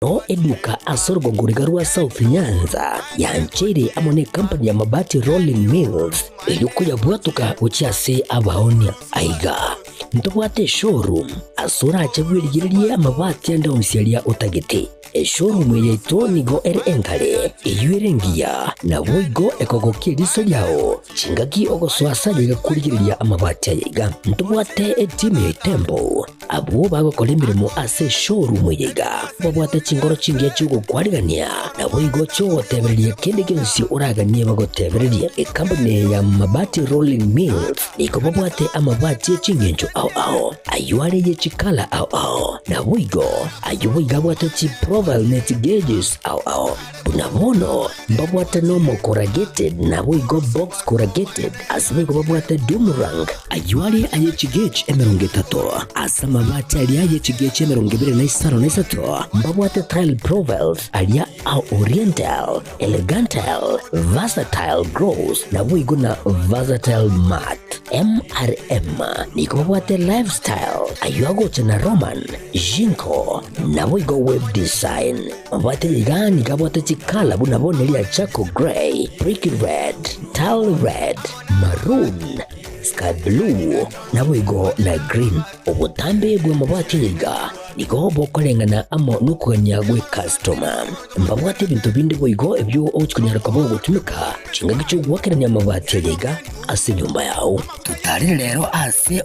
no eduka asorgo ngurigarua South Nyanza ya nchere amone company ya mabati Rolling Mills yuko yabwatuka uchiase abaonia aiga ntubwate showroom asura achagwirigirie amabati anda umsialia utagete showroom yeto nigo enkale eyuerengia na boigo ekogokie riso yao chingaki ogoswasa ligakurigiria amabati aiga ntubwate team Tembo abo bagokolemirimo ase showroom yiga babwate chingoro chingia chugo kwarigania na boigo cho tebereria kende kensi uraganie bagotebereria company ya mabati Rolling Mills iko babwate amabati chingenjo ao ayuare ye chikala ao na boigo ayuiga bwate chi profile net gauges ao bunabono babwate no corrugated na boigo box corrugated asbigo babwate Dumrang ayuare aye chigage emeronge tato asama mabati alia ye chigage emeronge bire na isaro na isato babwate tile profiles alia au oriental elegantal versatile gross na boigo na versatile mat MRM niko babwate lifestyle ayuago chana Roman Jinko na boigo web design babwate ligani kabwate chikala bunabone lia Chaco Gray, Brick Red, Tile Red, Maroon, Sky Blue na boigo na green obutambe bwe mabwate liga niko bokolengana amo nukanya gwe customer mbabwate bintu bindi boigo ebyo ochikunyara kabo gutumika chinga gicho gwakeranya mabwate liga ase nyumba yao tutari lero ase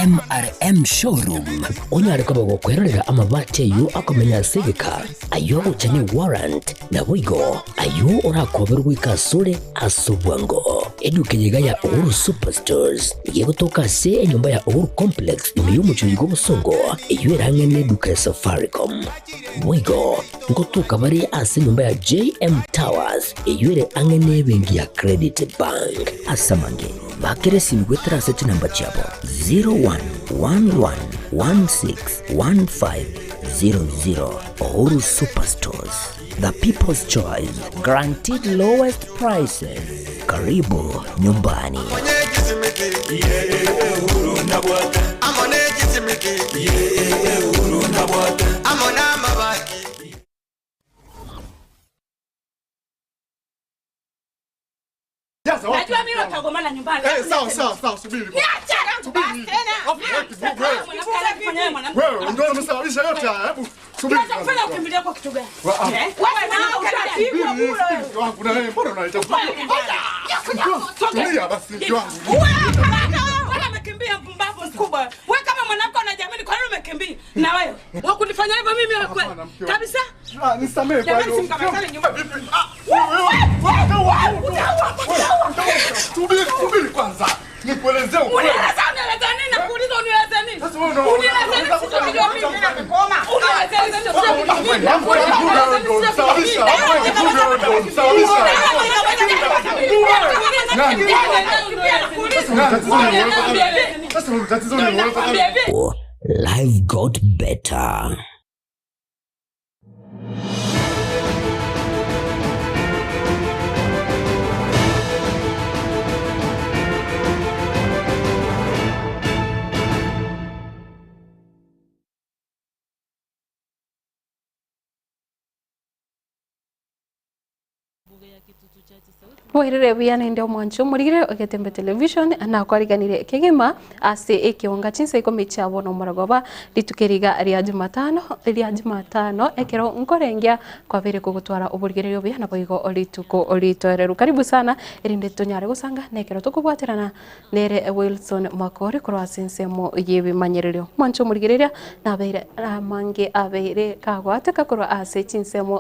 MRM showroom onyare kabo gukwerera amabwate yu akomenya segeka ayo guchani warrant na boigo ayo orakoberwa ikasure asubwango edukenyiga ya Uhuru Superstores yego toka se nyumba ya Uhuru Complex imiyumu chuyigo musongo iyo erange neduka ya Safaricom boigo ngotuka bari ase nyumba ya JM Towers iyo ere ange nebengi ya Credit Bank asamange bakere simgwe traseti namba chabo 0111161500 Uhuru Superstores, the people's choice, guaranteed lowest prices. Karibu nyumbani. Najua mimi watagomana nyumbani. Sawa, subiri. Niache subiri. Wewe ndio umesababisha yote haya. Hebu subiri. Unafanya ukimbilia kwa kitu gani? Wewe na utaratibu bure. Wangu na wewe mbona unaita? Tulia basi mke wangu. Wewe umekimbia mpumbavu mkubwa. Wewe kama mwanamke unajamini kwa nini umekimbia? Na wewe wakunifanya hivyo mimi kabisa? Nisamee kwa hiyo. Subiri kwanza. Nikuelezee ukweli. Unieleza nini na kuuliza unieleza nini? Unieleza nini sijui mimi nimekoma. Unieleza nini Life got better. Wairire biyana ndio mwancho murigire Getembe Television na kwariganire kigima ase Ekeonga Chinsa Ikomi chabo no maragoba litukeriga ria Jumatano ekero nkorengia kwa vile kugutwara uburigire biyana boigo olituko olitoreru karibu sana irinde tonyare gusanga nekero tukubwaterana nere Wilson Makore kwa sensemo yebi manyerero mwancho murigire na beire mange abeire kagwate kakoro ase Chinsemo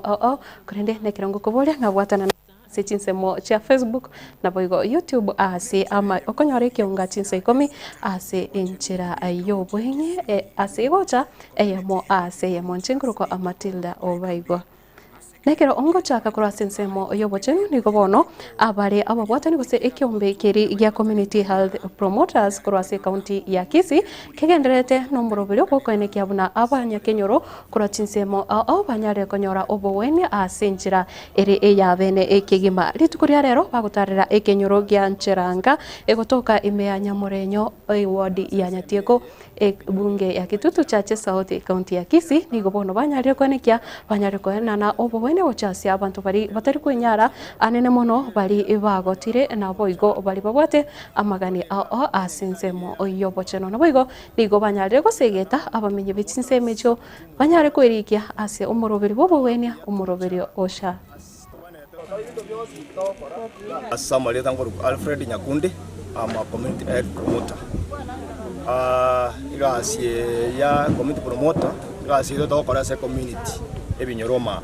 kurende nekero ngukubole ngabwatana Chinsemo cha Facebook na boigo YouTube ase ama okonyore Ekeonga Chinsa Ikomi ase enchera ayo bwenye ase gocha eyamo ase yamo nchenguru kwa Matildah Obaigwa nekero ongo chaka kura sensemo yobochenu niko bono abare ababwatani gose ekiombe keri ya community health promoters kura se county ya Kisii kegenderete no murobero kokoene kiabuna abanya kenyoro kura chinsemo abanyare konyora oboweni asenjira ere eyabene ekigima litukuria rero bagutarira ekenyoro gya ncheranga egotoka imea nyamorenyo ward ya Nyatieko bunge ya Kitutu chache South county ya Kisii nigo bono banyare konekia banyare koena na oboweni ochasi abantu bari batari kwenyara anene mono bari bagotire na boigo bari babwate amagani ao asinsemo oyobocheno na boigo nigo banyare gosegeta abamenye bitsinsemejo banyare kwerikia ase umuroberi boboweni umuroberi osha Asamalia tangu Alfred Nyakundi, I'm a community health promoter. Igasi ya community promoter, igasi ito toko kora sa community ebinyoroma.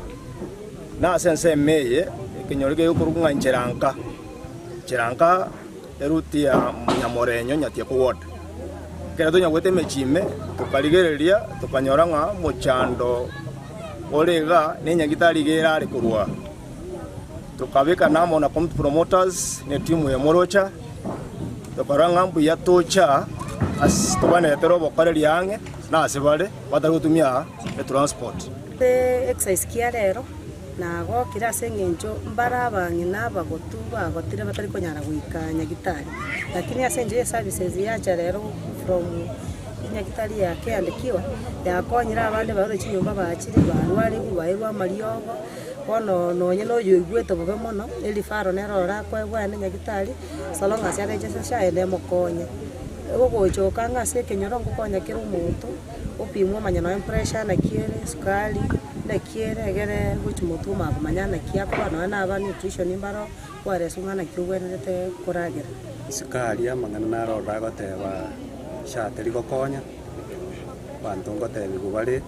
Na sense meye kinyorike yokurunga ncheranga. Ncheranga eruti ya Nyamorenyo Nyatieko ward. Kera to nyagwete mechime tukaligereria tukanyoranga mochando olega nenya gitaligera ari kurwa. Tukabeka namo na community promoters ne timu ya Morocha tukaranga mbu ya tocha as tubane tero bokare lyange na asibale batarutumia transport exercise kia rero nago kira sengenjo mbara bangina bagotuba gotire batari konyara guikanya gitari lakini asenje services ya rero from nyagitari yake andikiwa yakonyira abandi baro chinyumba bakiri barwari kubairwa mariogo ono nonye no yugwete bobe mono elifaro nerora kwa bwana nyagitari salonga cia rejection sha ene mokonye ugochoka ngase kenyoro ngokonya kira umuntu upimwa manyano pressure na kiere sukali na kiere gere guchumutu manyana kiakwa no na aba nutrition imbaro kwa resunga na kiugwenete kuragira sukali amangana narora goteba sha teri gokonya bantu ngotebi gubare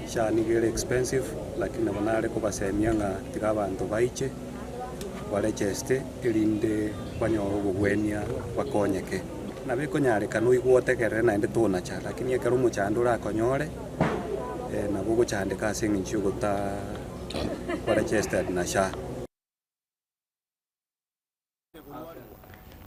sha ni very expensive lakini banare kubasemia nga tiga bantu baiche barecheste irinde kwanyoro gugwenia bakonyeke na bikonyare kanu igwotegere na inde tuna cha lakini ekero muchandura konyore na bugo chandika singinchu guta barecheste na sha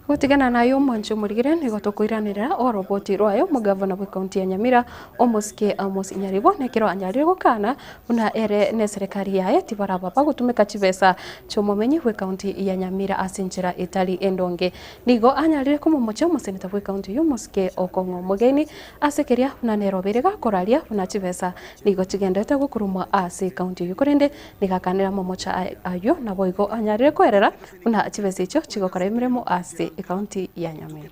gutigana nayo mwancho murigire nigo tukuiranira oroboti rwayo mugavana wa county ya Nyamira omoske amos nyaribo nekiro anyarire gukana una ere ne serikali yae tibaraba bagutumika chibesa chomomenyi wa county ya Nyamira asinjira itali endonge nigo anyarire kumomocha museneta wa county yo moske okongo mugeni asekeria una nerobirega koralia una chibesa nigo chigendete gukurumwa ase county yukorende nigakanira momocha ayo na boigo anyarire kwerera una chibesa icho chigokora imiremo ase county ya Nyamira.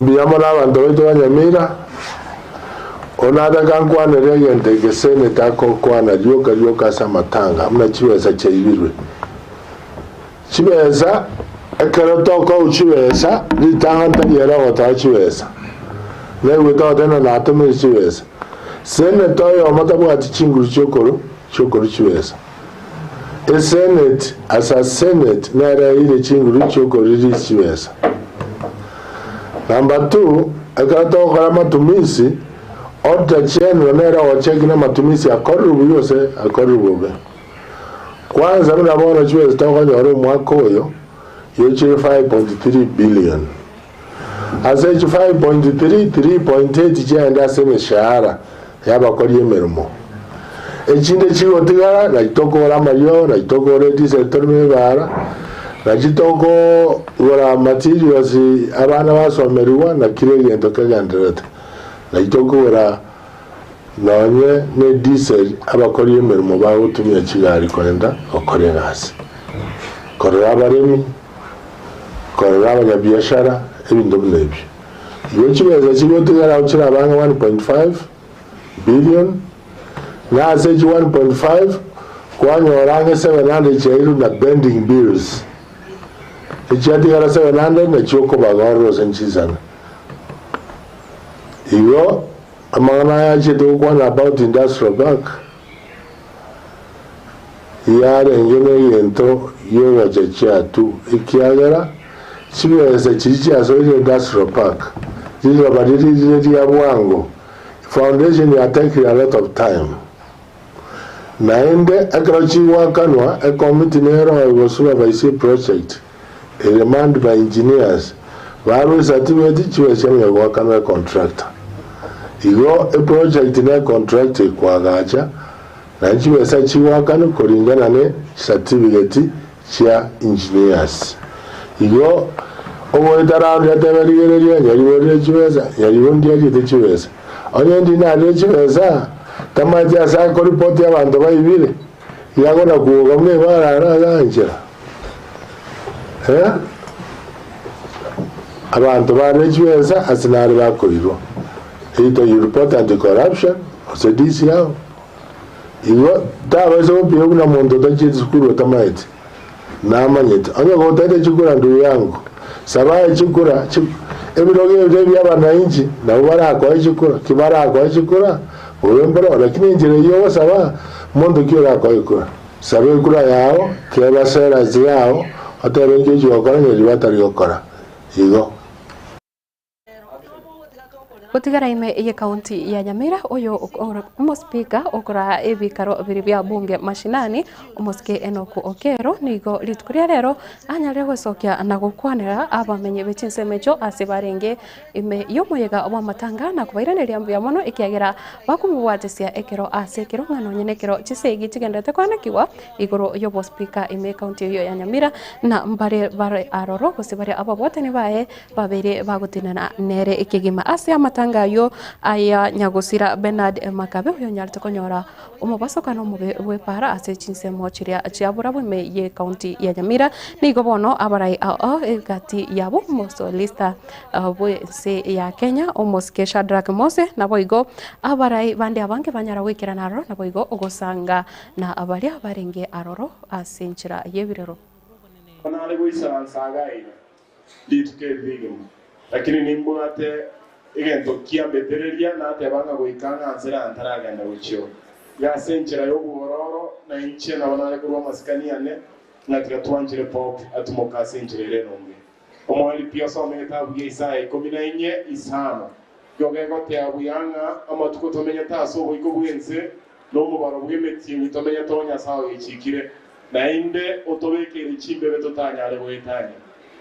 Biyamo n'abantu b'ito ba Nyamira onada kankwana regente gesene tako kwana ryoka samatanga muna chibesa chaibirwe chibesa ekero toko uchibesa litanga yera wata chibesa lewe to tena na atomi chibesa sene toyo matabu ati chinguru chokoro chibesa senate as a senate nara ile chinguru chokoro chibesa. Number 2, akato kala matumisi ota chenu nera wacheki na matumisi akorubu yose akorubu. Kwanza mnabona chwe zitaka nyoro mwako yo yoche 5.3 billion. Asechi 5.3 3.8 chenda seme shahara yaba kori emermo. Echinde chigo tigara na itoko la mayo na itoko redi sector mebara. Najitoko wala materials abana basomeriwa na kirege ntokagandirata najitoko wala nonye ne diesel abakori emerimo bagutumya kigari kwenda okore ngasi korera baremi korera abanyabiashara ebintu bilebi yochibeza chigotigara uchira abanga 1.5 billion na aseji 1.5 kwanyorange 700 chairu na bending bills Echati gara 700 na choko bagoro senchisana. Iyo amana ya cheto kwa about industrial park. Yare ngene yento yoga chachia tu ikiagara sibe za chichi aso industrial park. Zizo badiri ya bwango. Foundation ya take a lot of time. naende ekrochi wakanwa Ikomi tinero igo supervise project demand by engineers baru certificate chiwesha wakanwa contractor igo a project na contract kwa gacha na chiwesa chiwakano kulingana ne certificate chia engineers igo obo darao ya teberigereria nyariborie chiwesa nyaribondia gite chiwesa onye ndi na le chiwesa tamaja sa ko report ya bantu bayibire yagona kuoga mwe barara ganjira abantu bare chiwesa asinari bakoriro either you report anti-corruption or CDC yao. Igo, tawa zo pia kuna muntu tachi chukuru tamaiti. Na amanyeti. Anya kwa utaite chukura ndugu yangu. Sabaye chukura. Ebiroge ujebi yaba na inchi. Na ubara kwa chukura. Kibara kwa chukura. Uwembero. Lakini injire iyo sabaye. Muntu kiura kwa chukura. Sabaye kura yao. Kieba sera zi yao. Hata rengi ujiwakora nyeribata riokora. Igo. Gutigara ime ye kaunti ya Nyamira oyo umuspika okora ebikaro biri bya bunge mashinani umuske Enoku Okero nigo litukuria rero anyare gusokya na gukwanira abamenye bechinse mecho asibarenge ime yomoyega wa matanga na kubairaneria mbya mono ikiagera bakumubwatesia ekero asekero ngano nyenekero chisegi tigendete kwanakiwa igoro yobo speaker ime kaunti yo ya Nyamira na bare aroro kusibare ababwatani bae babere bagutinana nere ikigima asia tangayo aya nyagusira Bernard Makabe uyo nyalite konyora umubasokano mube para ase chinse mochiria chiabura bwe ye county ya Nyamira nigo bono abarai gati yabo moso lista bwe se ya Kenya omoske Shadrack Mose na boigo abarai bande abange banyara wikira naro na boigo ogosanga na abaria barenge aroro asenchira yebirero kanale boisa sagai litke bigum lakini nimbulate igento kiambetereria na tebanga goikanga nzira antaragenda guchyo yasenchera yo bororo na inche na banale kurwa maskani ane na tigatwanjire pop atumoka senchire nombe omwali pia someta buye Isaya 14 isano yogego te abuyanga amatuko tomenya taso boiko buyense no mubaro bwemeti mitomenya tonya sawo ichikire na inde otobekere chimbe betotanya ale boetanya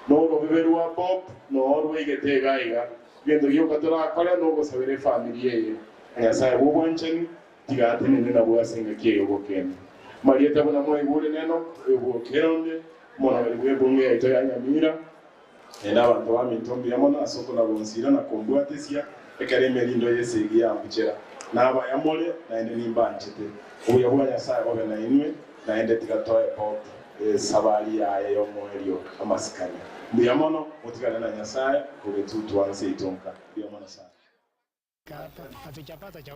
no robeberwa pop no rwegete gaiga viendo yo katora kala no go sabere familia ye asa bubonchen tigate nene na bwa singa kiyo bokene marieta bona moy bure neno bokeronde mona bwe bunge ya itoya Nyamira ena bantu ba mitombi yamona asoko na bonsira na kombwatesia ekare merindo yesegi ya mbuchera naba yamole na ende nimbanchete uyo bwa Nyasaye obe na inwe na ende tigatoe pop sabali ya yo moelio amasikanya ndiyamono mutigana na Nyasaye kubetutu wanse itonka ndiyamono sana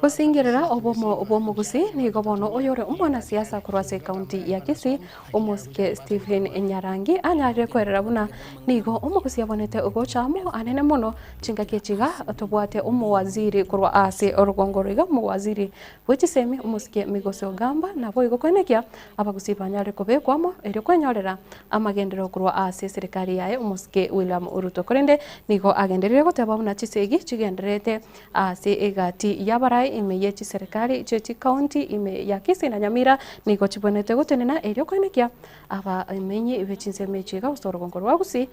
kusingirira obomo gusi ni gobono oyore umwana siasa kurwase county ya Kisii umuske Stephen Nyarangi anyare kwerera buna nigo umugusi yabonete ugochamo anene mono chingakechiga tubwate umuwaziri kurwa ase orugongoriga umuwaziri wechisemi umuske Migoso Gamba na boigo kwenekia abagusi banyare kobekwamo eri kwenyorera amagendero kurwa ase serikali yae umuske William Ruto korende nigo agenderere goteba buna chisegi chigenderete ase egati yabarai ime yechi serikali chechi county ime ya Kisii na Nyamira nigo chibonete gutenena erio kwenekia aba imenye ibechinse mechiga ustorogongoro wagusi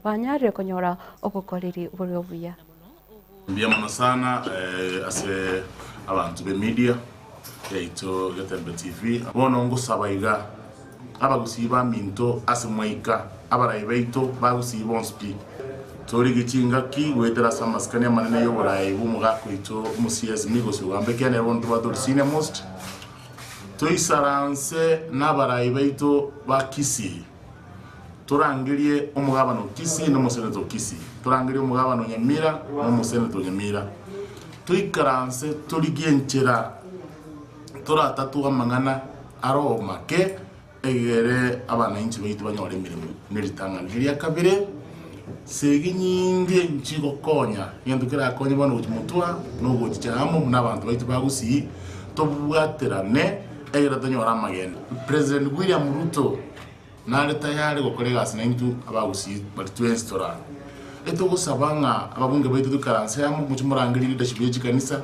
banyarire konyora obukoleri buryobuya ndiamana sana ase abantu be media yaito Getembe TV bono ngusabaiga abagusiba minto asemwaika abarai baito bagusiba onspi tori gichinga ki wetera samaskania manene yo borai bumuga kwito musias Migoso Gamba kene bonto badorsine most toisaranse nabarai baito ba Kisii turangirie umugabano Kisii no museneto Kisii turangirie umugabano Nyamira no museneto Nyamira tuikaranse turigenchera turatatu amangana aro make egere abana inchi baito banyore mirimo niritangangiria kabire segi nyinge nchigo konya yandukira konya bano utimutwa no gochichamo n'abantu baito bagusi tobwaterane egera tanyora amagenda President William Ruto nale tayari gokorega asinentu abagusi bali twenstora eto gusabanga ababunge baito dukaranse amo muchumurangiri leadership y'ekikanisa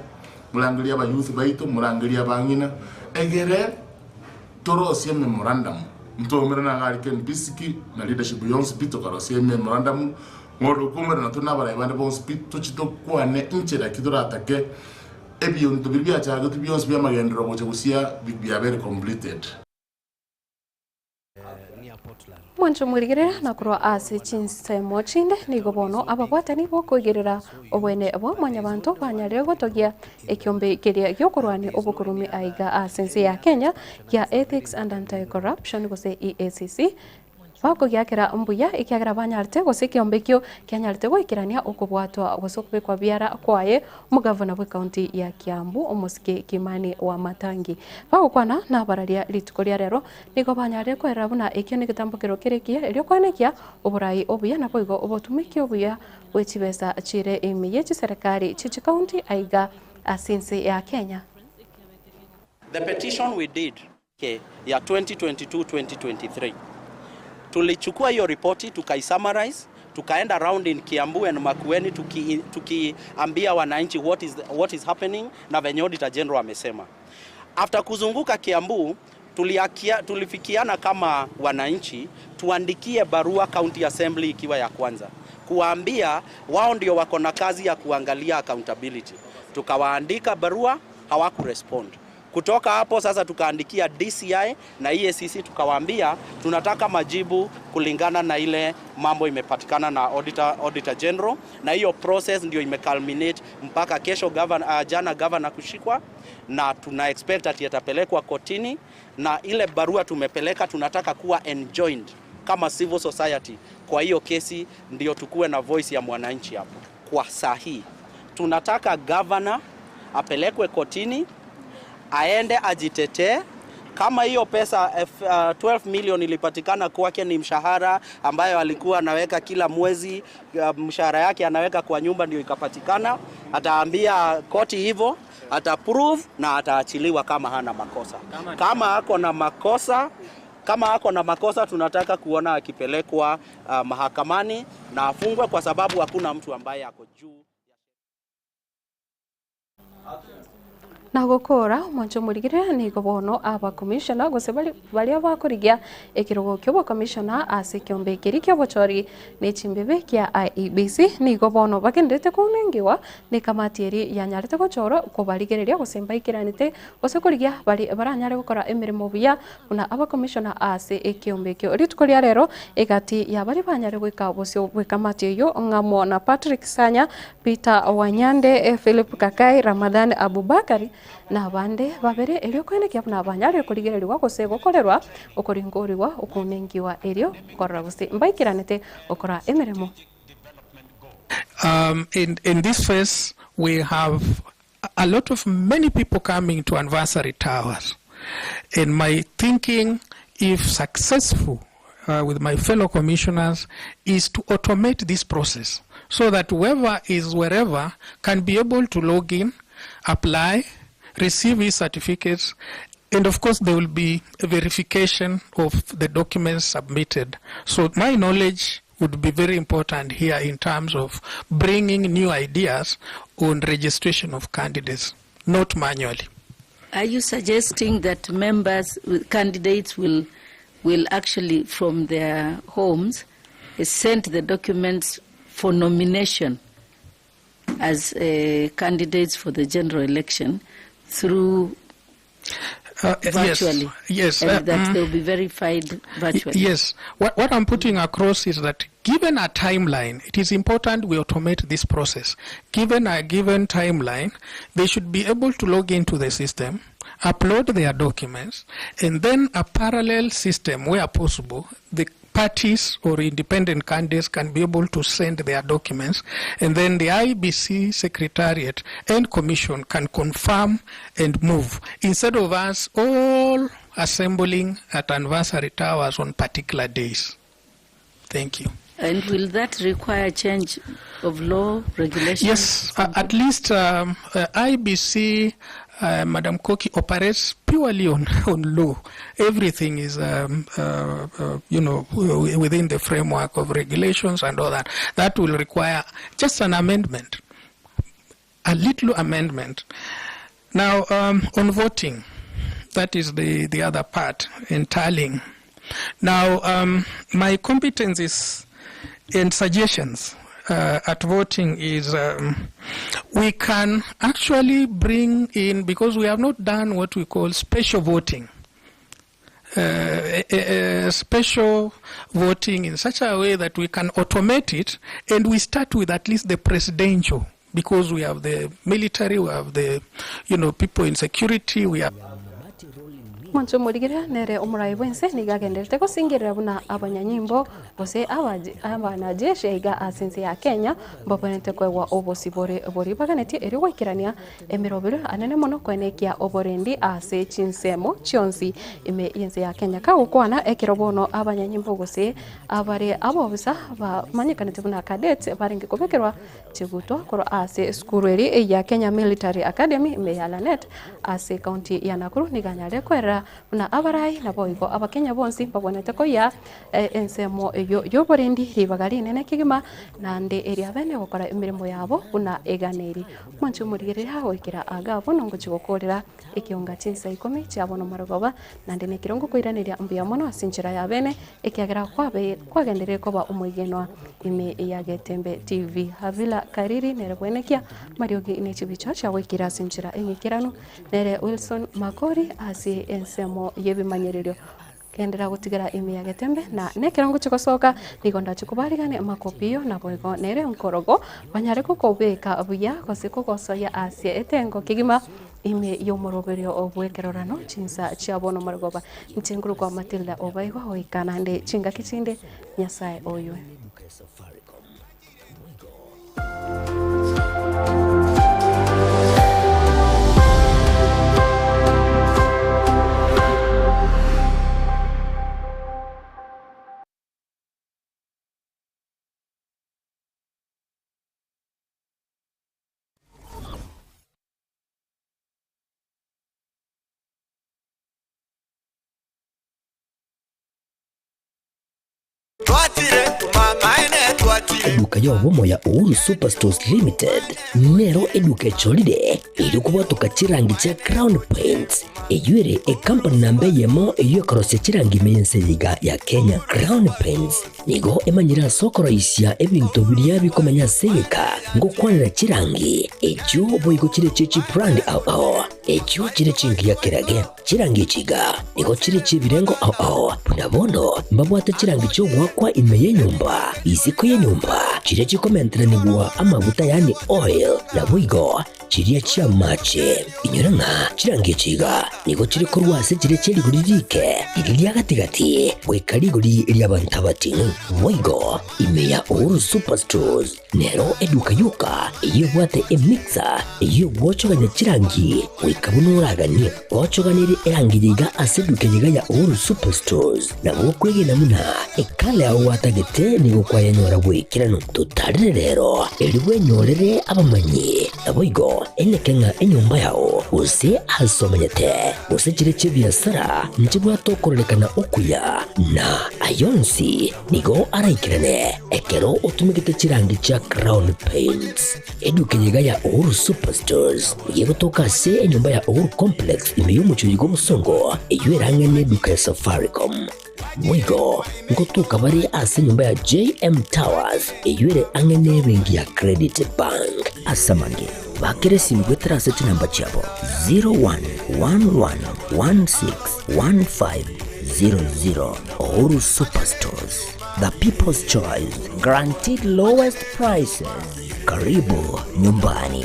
murangiria ba youth baitu murangiria bangina egere torosie memorandum ntomera na gariken bisiki na leadership yons bito karosie memorandum ngoro kumera na tunabara ibande bons bito chito kwane inchera kidora atake ebion to bibia chaga to bions bia magendro boche busia bibia very completed. Mwancho mwirigirira na kurwa ase Chinsa mochinde nigo bono abagwatani bo kwigirira obwene abo mwanya bantu banyarire gotogia ekiombe kiria gyokurwani obukurumi aiga asense ya Kenya ya Ethics and Anti-Corruption gose EACC bako gyakera mbuya ikiagira banyarite gose kiombe kyo kyanyarite gwikirania okubwatwa gosokwe kwa biara kwaye mugavana we county ya Kiambu omusike Kimani wa Matangi bako kwana na bararia litukoria rero nigo banyarire kwera buna ekyo ni gitambukiro kirekia elio kwanekia oburai obuya na boigo obotumiki obuya wechibesa chire emiye chiserikali chichi county aiga asense ya Kenya. The petition we did ya 2022-2023 tulichukua hiyo ripoti tukaisummarize, tukaenda around in Kiambu and Makueni tukiambia wananchi what is happening na venye Auditor General amesema. After kuzunguka Kiambu tulifikiana kama wananchi tuandikie barua County Assembly ikiwa ya kwanza kuwaambia wao ndio wako na kazi ya kuangalia accountability. Tukawaandika barua, hawakurespond. Kutoka hapo sasa tukaandikia DCI na EACC tukawaambia tunataka majibu kulingana na ile mambo imepatikana na Auditor General, na hiyo process ndio imeculminate mpaka kesho jana governor kushikwa na tuna expect ati yatapelekwa kotini, na ile barua tumepeleka tunataka kuwa enjoined kama civil society. Kwa hiyo kesi ndio tukue na voice ya mwananchi hapo. Kwa sahihi tunataka governor apelekwe kotini, aende ajitetee kama hiyo pesa 12 million ilipatikana kwake ni mshahara ambayo alikuwa anaweka kila mwezi, mshahara yake anaweka kwa nyumba ndio ikapatikana, ataambia koti hivyo, ataprove na ataachiliwa kama hana makosa. Kama ako na makosa tunataka kuona akipelekwa mahakamani na afungwe, kwa sababu hakuna mtu ambaye ako juu. Na gukora mwancho murigire ni gobono aba commissioner gose bali abakurigia ekirogo kyo commissioner ase kiombe kirikyo bochori ne chimbebe kya IEBC ni gobono bakendete kunengiwa ne kamati eri yanyarite gochoro ko baligereria gosemba ikiranite gose kurigia bali baranyare gukora emirimo buya una aba commissioner ase ekiombe kyo ritukoria rero egati ya bali banyare gwika bose bwe kamati yo ngamo na Patrick Sanya, Peter Wanyande, Philip Kakai, Ramadan Abubakari na abande babere elio kwene kya na banyare kurigererwa gose gokorerwa okoringoriwa okunengiwa elio korra gose mbaikiranete okora emeremo. In this phase we have a lot of many people coming to anniversary towers, and my thinking, if successful with my fellow commissioners, is to automate this process so that whoever is wherever can be able to log in, apply, receive his certificates, and of course there will be a verification of the documents submitted. So my knowledge would be very important here in terms of bringing new ideas on registration of candidates, not manually. Are you suggesting that candidates will actually from their homes send the documents for nomination as candidates for the general election through virtually? Yes. And that they'll be verified virtually? Yes. What I'm putting across is that given a timeline, it is important we automate this process. Given a given timeline, they should be able to log into the system, upload their documents, and then a parallel system where possible, the parties or independent candidates can be able to send their documents, and then the IBC Secretariat and Commission can confirm and move, instead of us all assembling at anniversary towers on particular days. Thank you. And will that require change of law, regulations? Yes, at least IBC, Madam Koki, operates purely on law. Everything is, within the framework of regulations and all that. That will require just an amendment, a little amendment. Now, on voting, that is the other part in tallying. Now, my competencies and suggestions at voting is we can actually bring in, because we have not done what we call special voting, special voting in such a way that we can automate it, and we start with at least the presidential, because we have the military, we have the people in security, we have Mwancho murigira nere umurai wense nigagenderete kusingirira buna abanyanyimbo bose abanajeshi iga asinzi ya Kenya mbabonete kwewa obosi bori baganeti eri gwikirania emirobiro anene muno kwenekia oborendi ase chinsemo chionsi ime yense ya Kenya kagukwana ekirobono abanyanyimbo gose abare abobisa bamanyikanete buna cadet baringi kubekerwa chigutwa koro ase skuru eri ya Kenya Military Academy ime ya Lanet ase county ya Nakuru niganyare kwera na abarai na boigo abakenya bonsi babonete ko ya ensemo yo borendi ribagari nene kigima nande area bene gukora imirimo yabo buna eganeri mwancu murigirira gwikira agabo no nguchigokorera Ekeonga Chinsa Ikomi chabono marogoba nande ne kirongo koiraniria mbia mono asinchira ya bene ekiagera kwagendere koba umuigenwa ime ya Getembe TV havila kariri nere kwenekia mariogi ine chibicho cha gwikira asinchira engikirano nere Wilson Makori asi ensemo yebimanyiririo kendera gutigara imi ya Getembe na nekirongo chikosoka nigonda chikubarigane makopio na boigo nere nkorogo banyare kukobeka buya kosiko kosoya asie etengo kigima ime yomoroberio obwekerorano Chinsa chiabono margoba nchenguru kwa Matildah Obaigwa oikana nde chinga kichinde nyasaye oywe. Eduka y'obumo ya Uhuru Superstores Limited nero eduka echolide iri kubatuka chirangi cha Crown Paints eyuere company nambe yemo eyokorose chirangi meyense yiga ya Kenya. Crown Paints nigo emanyira sokoro isya ebintu biria bikomanya seka ngo kwanira chirangi echo boigo chire chichi brand ao echo chire chingi ya kirage chirangi chiga nigo chire chibirengo ao punabono mbabwate chirangi cyo gwakwa imeye nyumba iziko ye nyumba chire chikomentera nigwa amavuta yani oil na boigo chiria chia mache inyoranga chirangi chiga nigo chire korwase chire chiri guririke iriya gatigati wekariguri iri abantabatinu boigo imeya Uhuru Superstores nero eduka yuka iyo bwate emixer iyo bwochoganya chirangi wikabunuragani bwochoganiri erangi yiga aseduke yiga ya Uhuru Superstores na bokwege namuna ekale aho watagete nigo kwa yanyora bwikirano tutarire rero eriwe nyorere abamanyi aboigo enekenga enyumba yao use asomanyete use chire chibiasara nchibwa tokorekana okuya na ayonsi nigo araikirane ekero utumikite chirangi cha Crown Paints eduke yiga ya Uhuru Superstores yego tokase enyumba ya Uhuru Complex imiyumucho yigo musongo eyueranga ne duka ya Safaricom mwigo ngotuka bari ase nyumba ya JM Towers eyuere angene bengi ya Credit Bank asamange bakire simgwe traseti namba chabo 0111161500 Uhuru Superstores, the people's choice, guaranteed lowest prices. Karibu nyumbani.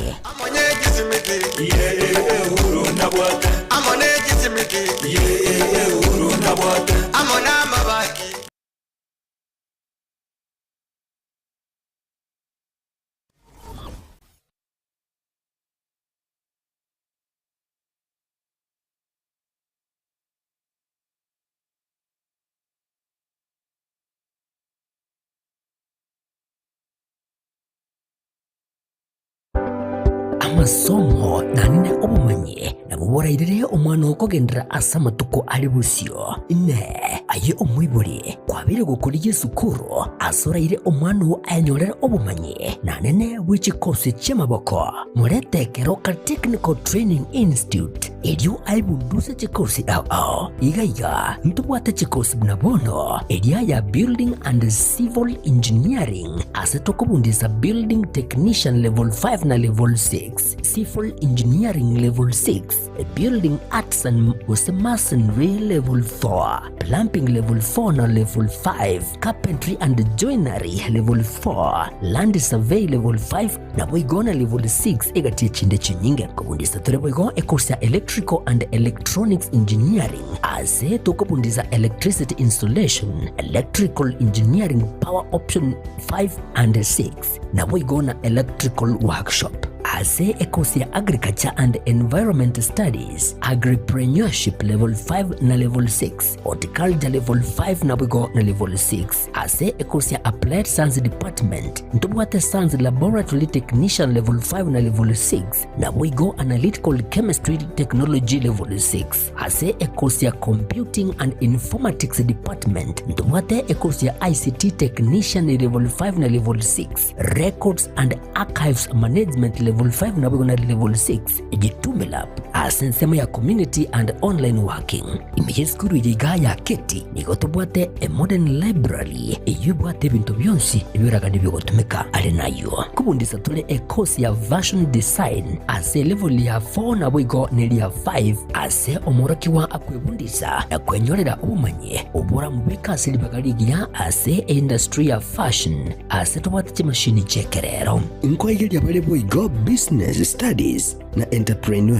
masomo na nine obumanye na buborairire omwana okugendera asa matuko ali busio ne aye omwiburi kwabire gukuriye sukuru asoraire omwana ayanyorera obumanye na nene bw'ikikosi cy'amaboko murete Keroka Technical Training Institute elio aibunduse chikosi ao igaiga ntubwate chikosi bunabono elia ya Building and Civil Engineering asetokobundisa Building Technician Level 5 na Level 6, Civil Engineering Level 6, Building Arts and Masonry Level 4, Plumbing Level 4 na Level 5, Carpentry and Joinery Level 4, Land Survey Level 5 na boigona Level 6 egatie chinde chinyinge kubundisa tore boigo ekosia Electrical and Electronics Engineering ase tokobundisa Electricity Installation, Electrical Engineering Power Option 5 and 6 na boigona Electrical Workshop ase ekosia Agriculture and Environment Studies, Agripreneurship Level 5 na Level 6, Horticulture Level 5 na boigo na Level 6 ase ekosia Applied Science Department ntobwate Science Laboratory Technician Level 5 na Level 6 na boigo Analytical Chemistry Technology Level 6 ase ekosia Computing and Informatics Department ntobwate ekosia ICT Technician Level 5 na Level 6, Records and Archives Management Level 5 na boigo na Level 6 Getembe Lab asensema ya Community and Online Working imejeskuru yiga ya keti nigotobwate a Modern Library eyubwate bintu byonsi ibiraga nibigotumika ali nayo kubundisa tole ekosi ya Version Design ase level ya 4 na boigo neli ya 5 ase omuraki wa akwebundisa akwenyorera ubumanye ubura mubika silibagaligia ase industry ya fashion ase tobwate chimashini chekerero inko yili ya bale boigo Business Studies na Entrepreneur